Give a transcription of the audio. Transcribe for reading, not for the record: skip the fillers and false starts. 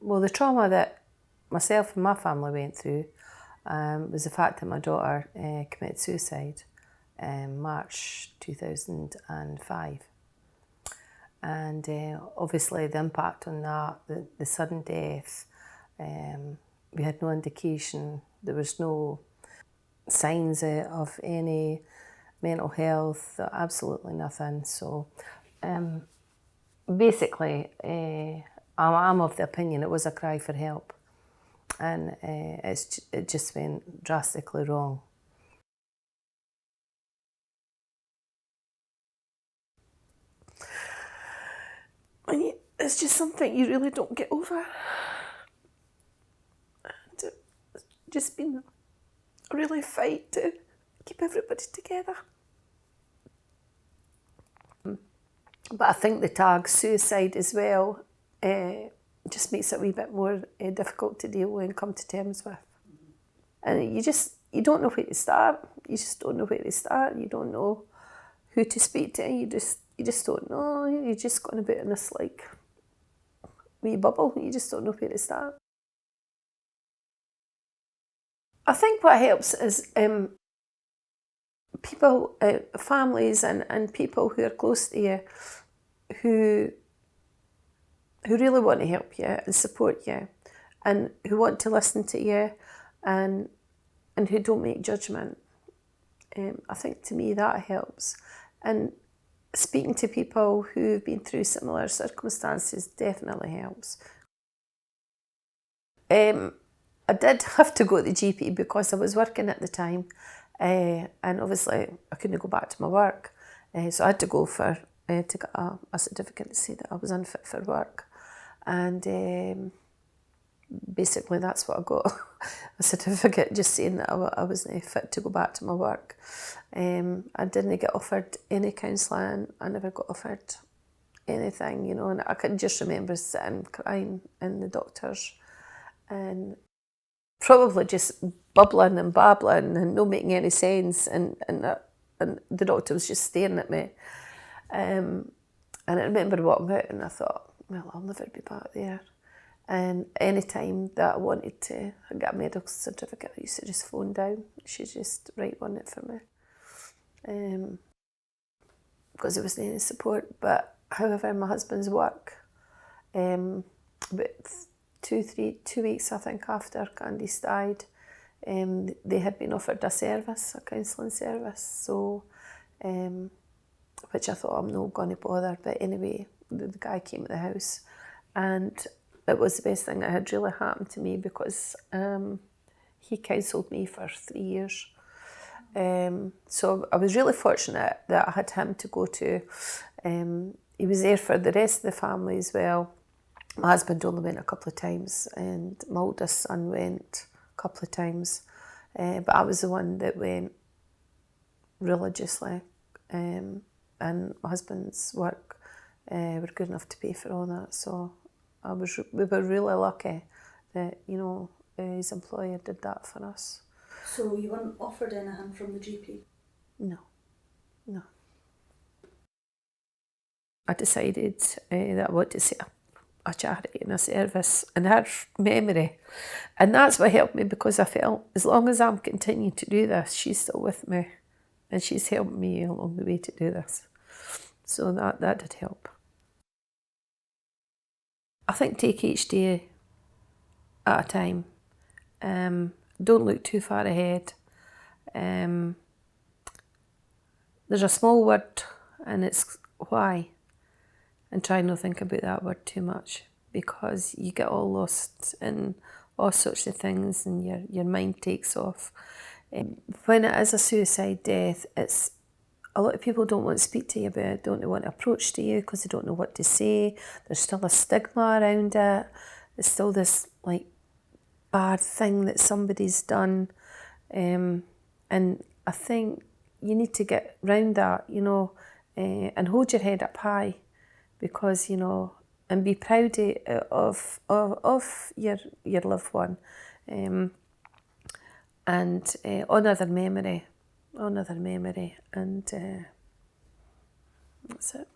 Well, the trauma that myself and my family went through was the fact that my daughter committed suicide in March 2005. And obviously the impact on that, the sudden death, we had no indication, there was no signs of any mental health, absolutely nothing. So basically, I'm of the opinion it was a cry for help, and it just went drastically wrong. And it's just something you really don't get over. And it's just been a really fight to keep everybody together. But I think the tag suicide as well just makes it a wee bit more difficult to deal with and come to terms with. And you don't know where to start. You just don't know where to start. You don't know who to speak to. You just don't know. You're just going about in this like wee bubble. You just don't know where to start. I think what helps is people, families and people who are close to you who really want to help you and support you and who want to listen to you and who don't make judgment. I think to me that helps. And speaking to people who've been through similar circumstances definitely helps. I did have to go to the GP because I was working at the time, and obviously I couldn't go back to my work, so I had to go to get a certificate to say that I was unfit for work, and basically that's what I got, a certificate just saying that I wasn't fit to go back to my work. I didn't get offered any counselling, I never got offered anything, you know, and I can just remember sitting crying in the doctors and probably just bubbling and babbling and not making any sense, and the doctor was just staring at me. And I remember walking out and I thought, well, I'll never be back there. And any time that I wanted to get a medical certificate, I used to just phone down. She'd just write on it for me. Because there wasn't any support. But however, my husband's work, about 2 weeks I think after Candice died, they had been offered a counselling service, so which I thought I'm not going to bother, but anyway, the guy came to the house and it was the best thing that had really happened to me because he counselled me for 3 years. So I was really fortunate that I had him to go to. He was there for the rest of the family as well. My husband only went a couple of times and my oldest son went a couple of times, but I was the one that went religiously, and my husband's work were good enough to pay for all that, so we were really lucky that, you know, his employer did that for us. So you weren't offered anything from the GP? No. I decided that I wanted to set up a charity and a service in her memory, and that's what helped me, because I felt as long as I'm continuing to do this, she's still with me and she's helped me along the way to do this, so that did help. I think take each day at a time. Don't look too far ahead. There's a small word and it's why, and try not to think about that word too much, because you get all lost in all sorts of things and your mind takes off. When it is a suicide death, it's a lot of people don't want to speak to you about it, don't want to approach to you because they don't know what to say. There's still a stigma around it. There's still this like bad thing that somebody's done, and I think you need to get round that, you know, and hold your head up high. Because, you know, and be proud of your loved one, and honour their memory, and that's it.